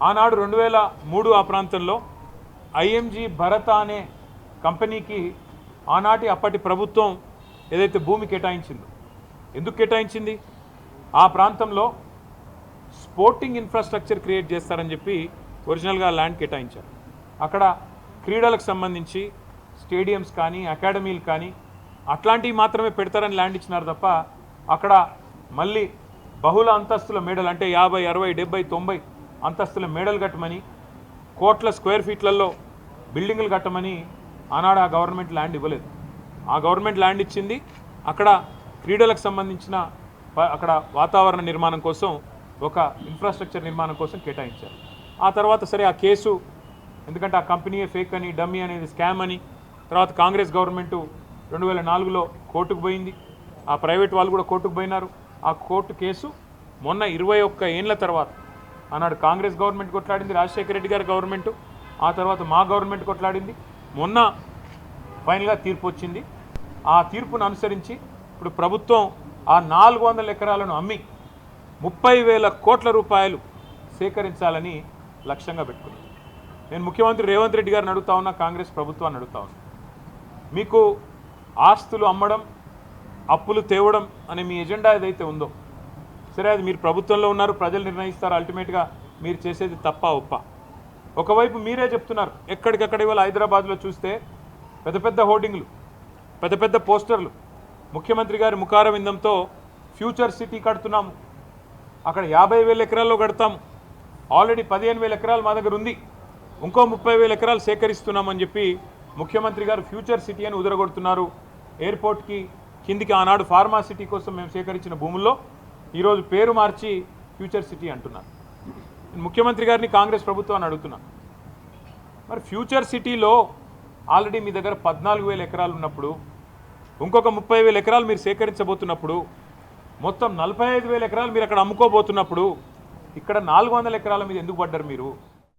ఆనాడు 2003 ఆ ప్రాంతంలో ఐఎంజీ భరత అనే కంపెనీకి ఆనాటి అప్పటి ప్రభుత్వం ఏదైతే భూమి కేటాయించిందో, ఎందుకు కేటాయించింది? ఆ ప్రాంతంలో స్పోర్టింగ్ ఇన్ఫ్రాస్ట్రక్చర్ క్రియేట్ చేస్తారని చెప్పి ఒరిజినల్గా ల్యాండ్ కేటాయించారు. అక్కడ క్రీడలకు సంబంధించి స్టేడియంస్ కానీ అకాడమీలు కానీ అట్లాంటివి మాత్రమే పెడతారని ల్యాండ్ ఇచ్చినారు తప్ప అక్కడ మళ్ళీ బహుళ అంతస్తుల మేడలు అంటే 50, 60, 70, 90 అంతస్తుల మేడలు కట్టమని, కోట్ల స్క్వేర్ ఫీట్లలో బిల్డింగులు కట్టమని ఆనాడు ఆ గవర్నమెంట్ ల్యాండ్ ఇవ్వలేదు. ఆ గవర్నమెంట్ ల్యాండ్ ఇచ్చింది అక్కడ క్రీడలకు సంబంధించిన అక్కడ వాతావరణ నిర్మాణం కోసం, ఒక ఇన్ఫ్రాస్ట్రక్చర్ నిర్మాణం కోసం కేటాయించారు. ఆ తర్వాత సరే ఆ కేసు, ఎందుకంటే ఆ కంపెనీయే ఫేక్ అని, డమ్మీ అనేది స్కామ్ అని, తర్వాత కాంగ్రెస్ గవర్నమెంటు 2004లో కోర్టుకు పోయింది. ఆ ప్రైవేట్ వాళ్ళు కూడా కోర్టుకు పోయినారు. ఆ కోర్టు కేసు మొన్న 21 ఏళ్ల తర్వాత ఆనాడు కాంగ్రెస్ గవర్నమెంట్ కొట్లాడింది, రాజశేఖర రెడ్డి గారి గవర్నమెంటు, ఆ తర్వాత మా గవర్నమెంట్ కొట్లాడింది. మొన్న ఫైనల్గా తీర్పు వచ్చింది. ఆ తీర్పును అనుసరించి ఇప్పుడు ప్రభుత్వం ఆ 400 ఎకరాలను అమ్మి 30,000 కోట్ల రూపాయలు సేకరించాలని లక్ష్యంగా పెట్టుకుంది. నేను ముఖ్యమంత్రి రేవంత్ రెడ్డి గారిని అడుగుతా ఉన్నా, కాంగ్రెస్ ప్రభుత్వాన్ని అడుగుతా ఉన్నా, మీకు ఆస్తులు అమ్మడం, అప్పులు తేవడం అనే మీ ఎజెండా ఏదైతే ఉందో, సరే అది మీరు ప్రభుత్వంలో ఉన్నారు, ప్రజలు నిర్ణయిస్తారు, అల్టిమేట్గా మీరు చేసేది తప్ప ఒప్ప. ఒకవైపు మీరే చెప్తున్నారు, ఎక్కడికక్కడ ఇవాళ హైదరాబాద్లో చూస్తే పెద్ద పెద్ద హోర్డింగ్లు, పెద్ద పెద్ద పోస్టర్లు, ముఖ్యమంత్రి గారి ముఖార విందంతో ఫ్యూచర్ సిటీ కడుతున్నాము, అక్కడ 50,000 ఎకరాల్లో కడతాము, ఆల్రెడీ 15,000 ఎకరాలు మా దగ్గర ఉంది, ఇంకో 30,000 ఎకరాలు సేకరిస్తున్నామని చెప్పి ముఖ్యమంత్రి గారు ఫ్యూచర్ సిటీ అని ఉదరగొడుతున్నారు. ఎయిర్పోర్ట్కి కిందికి ఆనాడు ఫార్మా సిటీ కోసం మేము సేకరించిన భూముల్లో ఈరోజు పేరు మార్చి ఫ్యూచర్ సిటీ అంటున్నారు. ముఖ్యమంత్రి గారిని కాంగ్రెస్ ప్రభుత్వాన్ని అడుగుతున్నాను, మరి ఫ్యూచర్ సిటీలో ఆల్రెడీ మీ దగ్గర 14,000 ఎకరాలు ఉన్నప్పుడు, ఇంకొక 30,000 ఎకరాలు మీరు సేకరించబోతున్నప్పుడు, మొత్తం 45,000 ఎకరాలు మీరు అక్కడ అమ్ముకోబోతున్నప్పుడు, ఇక్కడ 400 ఎకరాల మీద ఎందుకు పడ్డారు మీరు?